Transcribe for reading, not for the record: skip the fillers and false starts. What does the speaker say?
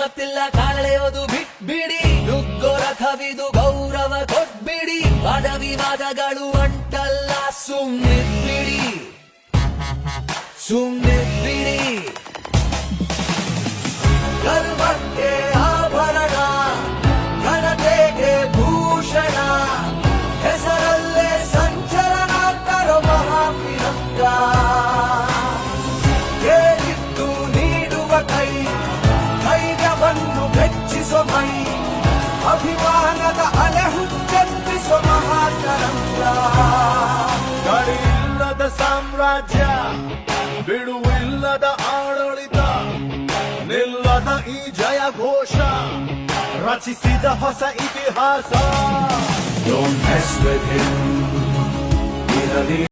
ಗೊತ್ತಿಲ್ಲ ಕಾಳೆಯೋದು ಬಿಟ್ಬಿಡಿ, ನುಗ್ಗೋ ರಥವಿದು ಗೌರವ ಕೊಟ್ಬಿಡಿ, ವಾದ ವಿವಾದಗಳು ಅಂಟಲ್ಲ ಸುಮ್ನಿದ್ಬಿಡಿ, ಸುಮ್ನಿದ್ಬಿಡಿ. ಗರ್ವಕ್ಕೆ ಆಭರಣ, ಘನತೆಗೆ ಭೂಷಣ, ಹೆಸರಲ್ಲೇ ಸಂಚಲನ ತರೋ ಮಹಾಪಿರಂಗ. ಕೇಳಿದ್ದು ನೀಡುವ ಕೈ, ಧೈರ್ಯವನ್ನು ಹೆಚ್ಚಿಸೋ ಮೈ, ಅಭಿಮಾನದ ಅಲೆ ಹುಚ್ಚೆತ್ತಿಸೋ ಮಹಾತರಂಗ. ಗಡಿಯಿಲ್ಲದ ಸಾಮ್ರಾಜ್ಯ, ಬಿಡುವಿಲ್ಲದ ಆಡಳಿತ, ನಿಲ್ಲದ ಈ ಜಯ ಘೋಷ, ರಚಿಸಿದ ಹೊಸ ಇತಿಹಾಸ. Don't mess with him.